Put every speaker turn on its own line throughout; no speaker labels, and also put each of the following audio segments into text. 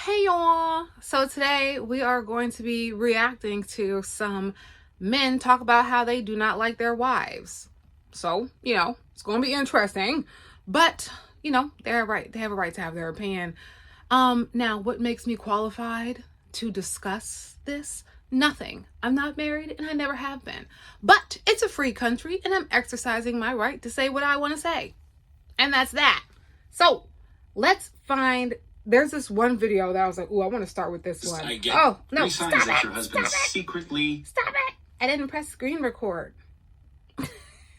Hey y'all! So today we are going to be reacting to some men talk about how they do not like their wives. So, it's going to be interesting, but they're right. They have a right to have their opinion. Now what makes me qualified to discuss this? Nothing. I'm not married and I never have been. But it's a free country and I'm exercising my right to say what I want to say. And that's that. So, let's find. There's this one video that I was like, "Ooh, I want to start with this one." Oh no! Stop it!
That your husband
Stop it!
secretly.
Stop it! I didn't press screen record.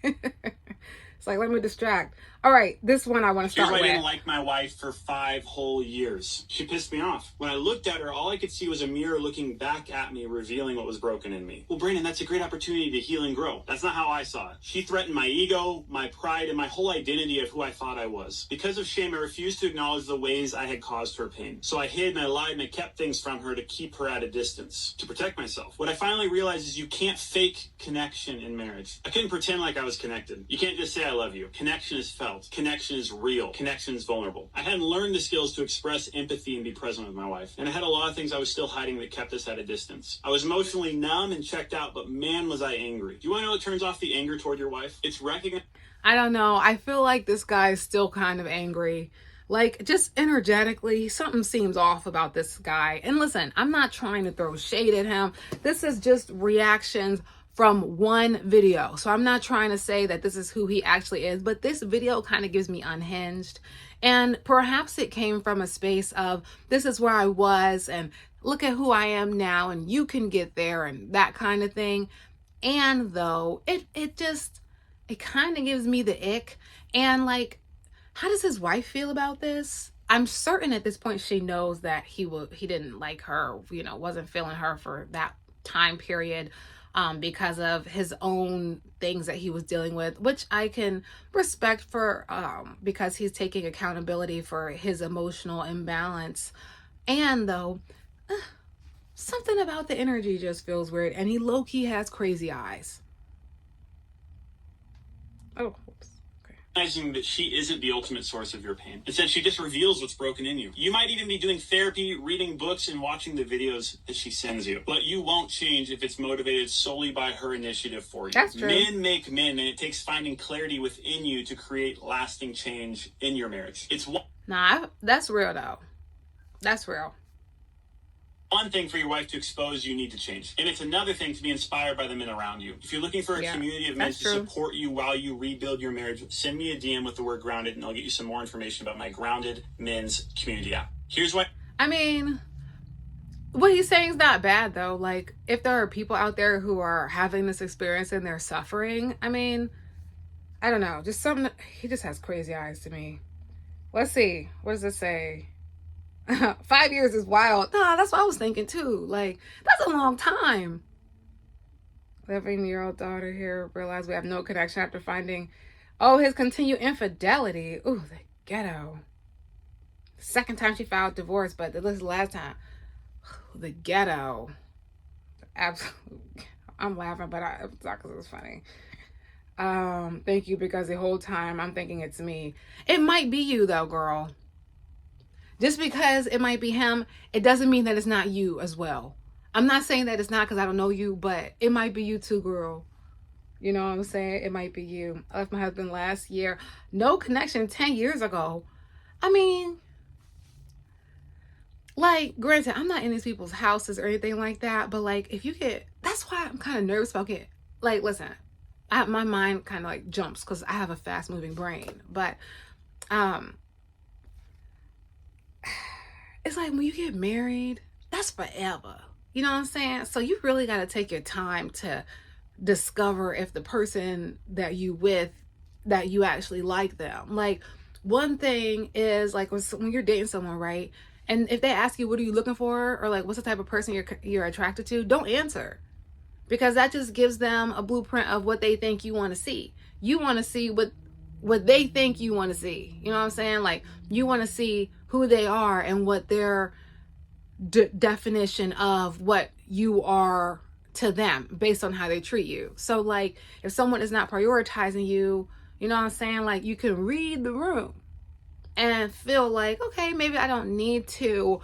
It's like, let me distract. All right, this one I want to start with.
I didn't like my wife for 5 whole years. She pissed me off. When I looked at her, all I could see was a mirror looking back at me, revealing what was broken in me. Well, Brandon, that's a great opportunity to heal and grow. That's not how I saw it. She threatened my ego, my pride, and my whole identity of who I thought I was. Because of shame, I refused to acknowledge the ways I had caused her pain. So I hid and I lied and I kept things from her to keep her at a distance, to protect myself. What I finally realized is you can't fake connection in marriage. I couldn't pretend like I was connected. You can't just say I love you. Connection is felt. Connection is real. Connection is vulnerable. I hadn't learned the skills to express empathy and be present with my wife. And I had a lot of things I was still hiding that kept us at a distance. I was emotionally numb and checked out, but man, was I angry. Do you want to know what turns off the anger toward your wife? It's recognizing.
I don't know. I feel like this guy is still kind of angry. Like, just energetically, something seems off about this guy. And listen, I'm not trying to throw shade at him. This is just reactions from one video. So I'm not trying to say that this is who he actually is, but this video kind of gives me unhinged. And perhaps it came from a space of, this is where I was and look at who I am now and you can get there and that kind of thing. And though it kind of gives me the ick. And like, how does his wife feel about this? I'm certain at this point she knows that he didn't like her, wasn't feeling her for that time period. Because of his own things that he was dealing with, which I can respect for, because he's taking accountability for his emotional imbalance. And though, something about the energy just feels weird, and he low-key has crazy eyes. Oh, whoops.
Recognizing that she isn't the ultimate source of your pain. Instead, she just reveals what's broken in you. You might even be doing therapy, reading books, and watching the videos that she sends you. But you won't change if it's motivated solely by her initiative for you.
That's true.
Men make men, and it takes finding clarity within you to create lasting change in your marriage.
Nah, that's real though. That's real.
One thing for your wife to expose you need to change. And it's another thing to be inspired by the men around you. If you're looking for a community of men to support you while you rebuild your marriage, send me a DM with the word grounded and I'll get you some more information about my Grounded Men's Community app. Here's what...
I mean, what he's saying is not bad though. Like, if there are people out there who are having this experience and they're suffering, I mean, I don't know. Just something... He just has crazy eyes to me. Let's see. What does it say? 5 years is wild. Nah, that's what I was thinking too. Like, that's a long time. 11-year-old daughter here realized we have no connection after finding, his continued infidelity. Ooh, the ghetto. Second time she filed divorce, but this is the last time. The ghetto. Absolutely. I'm laughing, but it's not because it was funny. Thank you, because the whole time I'm thinking it's me. It might be you though, girl. Just because it might be him, it doesn't mean that it's not you as well. I'm not saying that it's not because I don't know you, but it might be you too, girl. You know what I'm saying? It might be you. I left my husband last year. No connection 10 years ago. I mean, like, granted, I'm not in these people's houses or anything like that, but like, if you get, that's why I'm kind of nervous about it. Like, listen, my mind kind of like jumps because I have a fast moving brain, but, it's like when you get married, that's forever. You know what I'm saying? So you really got to take your time to discover if the person that you with, that you actually like them. Like, one thing is like when you're dating someone, right? And if they ask you, what are you looking for? Or like, what's the type of person you're attracted to? Don't answer. Because that just gives them a blueprint of what they think you want to see. You want to see what they think you want to see. You know what I'm saying? Like, you want to see who they are and what their definition of what you are to them based on how they treat you. So like, if someone is not prioritizing you, you know what I'm saying? Like, you can read the room and feel like, okay, maybe I don't need to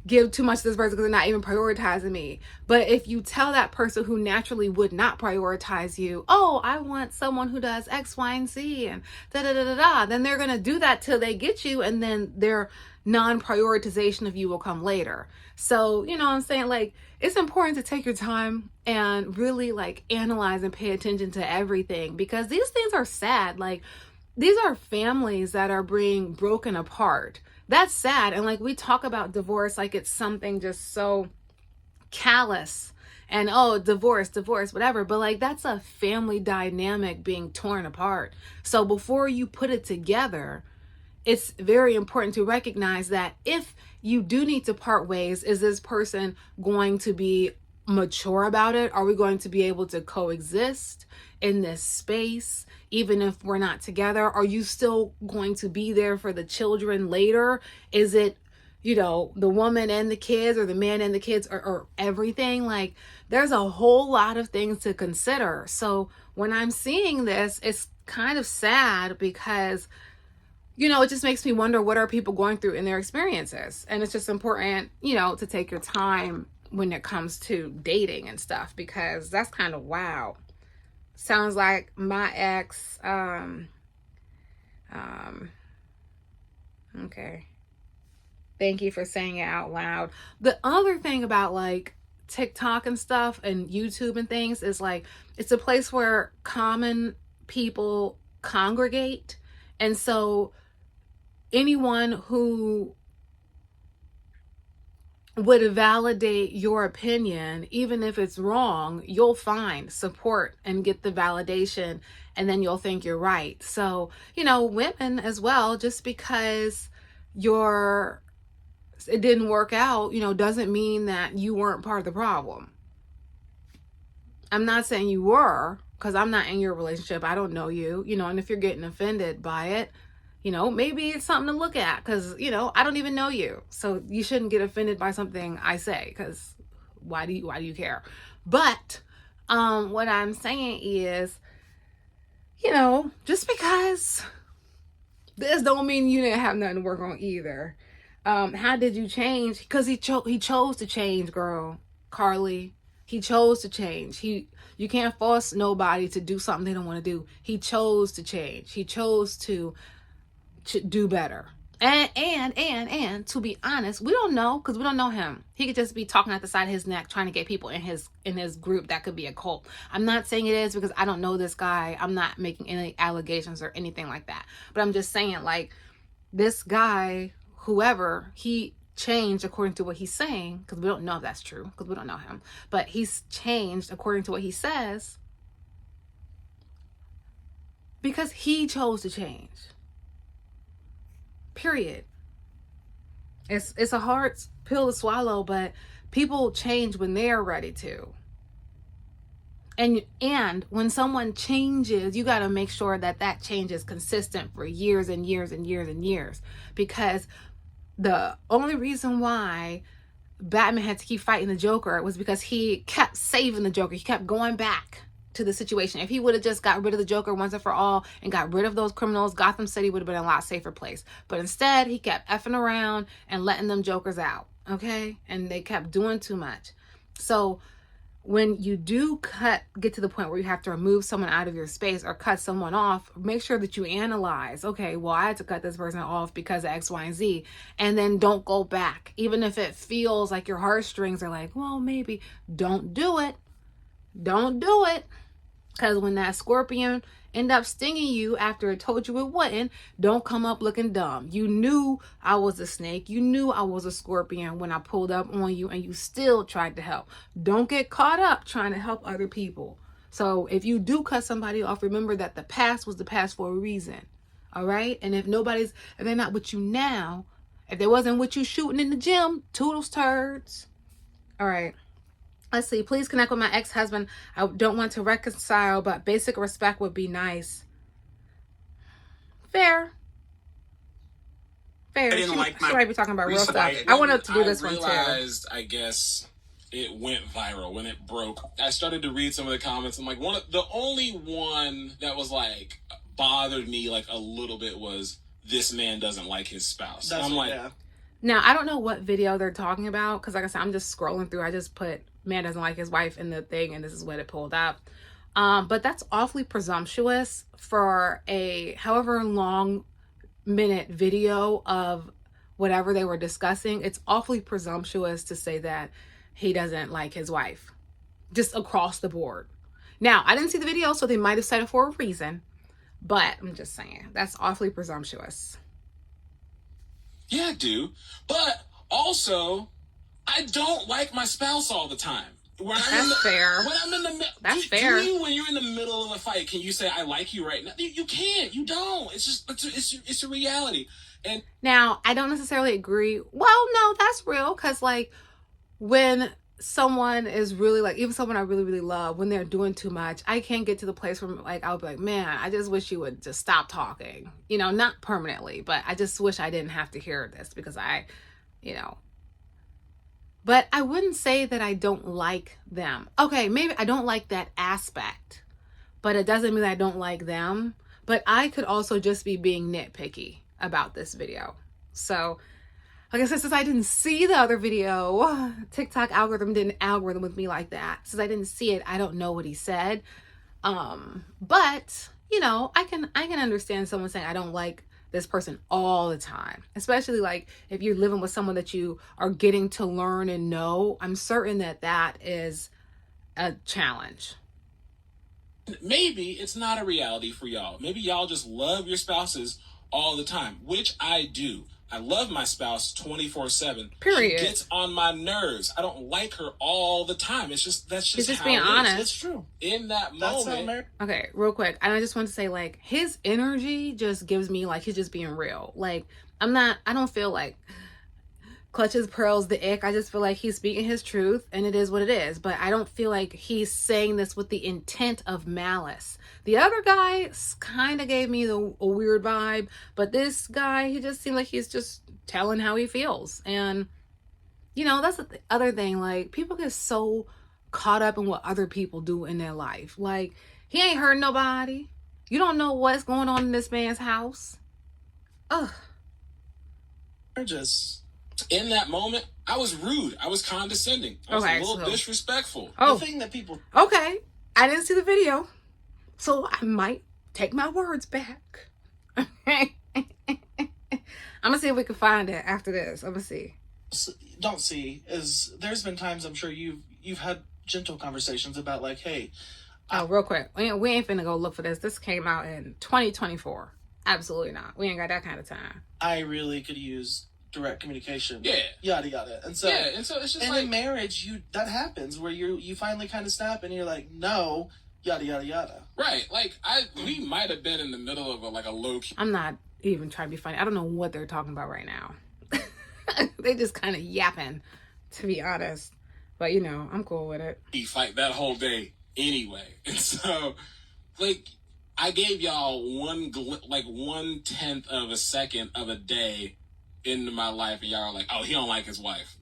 give too much to this person because they're not even prioritizing me. But if you tell that person who naturally would not prioritize you, oh, I want someone who does X, Y, and Z and da da da da da, then they're going to do that till they get you, and then their non-prioritization of you will come later. So, you know what I'm saying? Like, it's important to take your time and really like analyze and pay attention to everything, because these things are sad. Like, these are families that are being broken apart. That's sad. And like, we talk about divorce like it's something just so callous and, oh, divorce, whatever. But like, that's a family dynamic being torn apart. So before you put it together, it's very important to recognize that if you do need to part ways, is this person going to be mature about it? Are we going to be able to coexist in this space even if we're not together? Are you still going to be there for the children later? Is it, you know, the woman and the kids, or the man and the kids, or everything? Like, there's a whole lot of things to consider. So when I'm seeing this, it's kind of sad, because, you know, it just makes me wonder, what are people going through in their experiences? And it's just important, you know, to take your time when it comes to dating and stuff, because that's kind of wow. Sounds like my ex, okay. Thank you for saying it out loud. The other thing about like TikTok and stuff and YouTube and things is like, it's a place where common people congregate. And so anyone who would validate your opinion, even if it's wrong, you'll find support and get the validation, and then you'll think you're right. So, you know, women as well, just because it didn't work out, you know, doesn't mean that you weren't part of the problem. I'm not saying you were, because I'm not in your relationship. I don't know you, you know, and if you're getting offended by it, you know, maybe it's something to look at, because, you know, I don't even know you. So you shouldn't get offended by something I say, because why do you care? But what I'm saying is, you know, just because this don't mean you didn't have nothing to work on either. How did you change? Because he chose to change, girl. Carly, he chose to change. You can't force nobody to do something they don't want to do. He chose to change. He chose to do better. And to be honest, we don't know, because we don't know him. He could just be talking at the side of his neck, trying to get people in his group. That could be a cult. I'm not saying it is, because I don't know this guy. I'm not making any allegations or anything like that. But I'm just saying, like, this guy, whoever, he changed according to what he's saying, because we don't know if that's true, because we don't know him. But he's changed according to what he says, because he chose to change. Period. It's a hard pill to swallow, but people change when they're ready to. And when someone changes, you got to make sure that that change is consistent for years and years and years and years. Because the only reason why Batman had to keep fighting the Joker was because he kept saving the Joker. He kept going back to the situation. If he would have just got rid of the Joker once and for all and got rid of those criminals, Gotham City would have been a lot safer place. But instead, he kept effing around and letting them Jokers out, okay? And they kept doing too much. So when you do get to the point where you have to remove someone out of your space or cut someone off, make sure that you analyze, okay, well, I had to cut this person off because of X, Y, and Z, and then don't go back. Even if it feels like your heartstrings are like, well, maybe, don't do it. Don't do it. Because when that scorpion end up stinging you after it told you it wouldn't, don't come up looking dumb. You knew I was a snake. You knew I was a scorpion when I pulled up on you, and you still tried to help. Don't get caught up trying to help other people. So if you do cut somebody off, remember that the past was the past for a reason. All right? And if they're not with you now, if they wasn't with you shooting in the gym, toodles turds. All right. Let's see. Please connect with my ex-husband. I don't want to reconcile, but basic respect would be nice. Fair. She might be talking about real stuff. I wanted to do this one too.
I realized, I guess, it went viral when it broke. I started to read some of the comments. I'm like, the only one that was like bothered me like a little bit was, this man doesn't like his spouse. I'm like, yeah.
Now, I don't know what video they're talking about because, like I said, I'm just scrolling through. I just put man doesn't like his wife in the thing, and this is what it pulled up. But that's awfully presumptuous for a however long minute video of whatever they were discussing. It's awfully presumptuous to say that he doesn't like his wife, just across the board. Now, I didn't see the video, so they might have said it for a reason, but I'm just saying that's awfully presumptuous.
Yeah, I do. But also, I don't like my spouse all the time.
That's fair.
When I'm in the
That's fair.
when you're in the middle of a fight, can you say I like you right now? You can't. You don't. It's just it's a reality. And
now, I don't necessarily agree. Well, no, that's real, because like when someone is really like, even someone I really, really love, when they're doing too much, I can't get to the place where like I'll be like, man, I just wish you would just stop talking. You know, not permanently, but I just wish I didn't have to hear this because you know. But I wouldn't say that I don't like them. Okay, maybe I don't like that aspect, but it doesn't mean that I don't like them. But I could also just be being nitpicky about this video. So, like I said, since I didn't see the other video, TikTok algorithm didn't algorithm with me like that. Since I didn't see it, I don't know what he said. But you know, I can understand someone saying I don't like this person all the time, especially like if you're living with someone that you are getting to learn and know. I'm certain that that is a challenge.
maybe it's not a reality for y'all. Maybe y'all just love your spouses all the time, which I do. I love my spouse 24/7.
Period.
She gets on my nerves. I don't like her all the time. It's just that's just,
He's just
how
being
it is.
honest.
It's true. In that moment.
Okay, real quick. And I just want to say, like, his energy just gives me like he's just being real. Like, I don't feel like clutches pearls the ick. I just feel like he's speaking his truth and it is what it is. But I don't feel like he's saying this with the intent of malice. The other guy kind of gave me a weird vibe, but this guy, he just seemed like he's just telling how he feels. And you know, that's the other thing. Like, people get so caught up in what other people do in their life. Like, he ain't hurt nobody. You don't know what's going on in this man's house. Ugh.
Just in that moment, I was rude. I was condescending. I was a little disrespectful.
Oh,
the thing that people.
Okay, I didn't see the video, so I might take my words back. I'm gonna see if we can find it after this. I'm gonna see.
Don't see is there's been times I'm sure you've had gentle conversations about like, hey.
Real quick, we ain't finna go look for this. This came out in 2024. Absolutely not. We ain't got that kind of time.
I really could use direct communication.
Yeah.
Yada yada. And so
it's just
and
like
in marriage that happens where you finally kind of snap and you're like, no, yada yada yada.
Right. Like we might have been in the middle of a low key.
I'm not even trying to be funny. I don't know what they're talking about right now. They just kind of yapping, to be honest. But you know, I'm cool with it.
Fight that whole day anyway. And so like I gave y'all 1/10 of a second of a day into my life, and y'all are like, "Oh, he don't like his wife."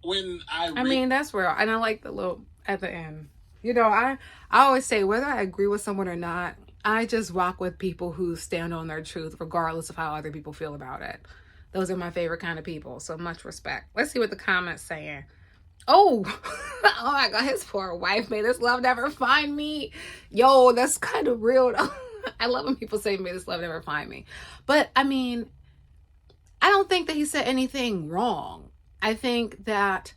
When I
mean, that's real, and I like the little at the end. You know, I always say whether I agree with someone or not, I just rock with people who stand on their truth, regardless of how other people feel about it. Those are my favorite kind of people. So much respect. Let's see what the comments saying. Oh, oh my God, his poor wife. May this love never find me. Yo, that's kind of real. I love when people say, may this love never find me. But I mean, I don't think that he said anything wrong. I think that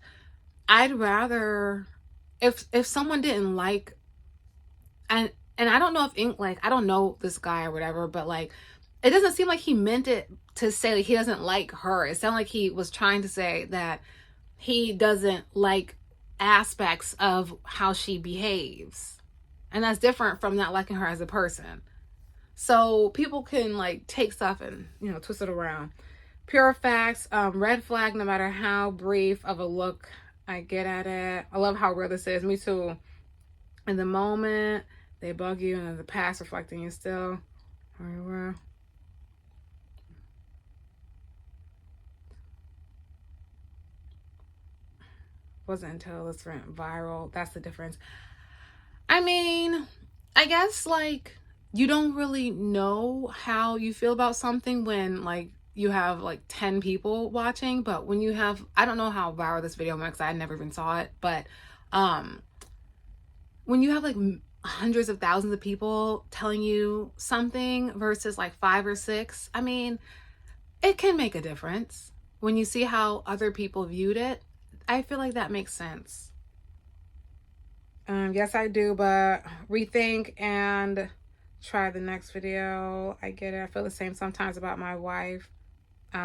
I'd rather, if someone didn't like, and I don't know if I don't know this guy or whatever, but like, it doesn't seem like he meant it to say like he doesn't like her. It sounded like he was trying to say that he doesn't like aspects of how she behaves. And that's different from not liking her as a person. So people can like take stuff and, you know, twist it around. Pure facts, red flag, no matter how brief of a look I get at it. I love how real this is. Me too. In the moment, they bug you, and in the past reflecting you still. Very well. Wasn't until this went viral. That's the difference. I mean, I guess like you don't really know how you feel about something when like you have like 10 people watching, but when you have, I don't know how viral this video went because I never even saw it, but when you have like hundreds of thousands of people telling you something versus like 5 or 6, I mean, it can make a difference. When you see how other people viewed it, I feel like that makes sense. Yes, I do, but rethink and try the next video. I get it. I feel the same sometimes about my wife. But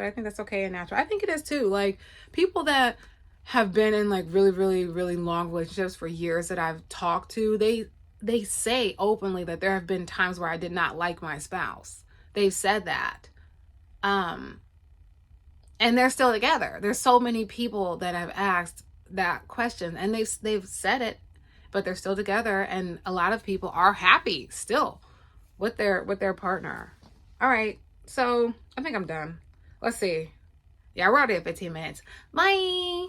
I think that's okay and natural. I think it is too. Like, people that have been in like really, really, really long relationships for years that I've talked to, they say openly that there have been times where I did not like my spouse. They've said that. And they're still together. There's so many people that have asked that question and they've said it, but they're still together, and a lot of people are happy still with their partner. All right, so I think I'm done. Let's see. Yeah, we're already at 15 minutes. Bye.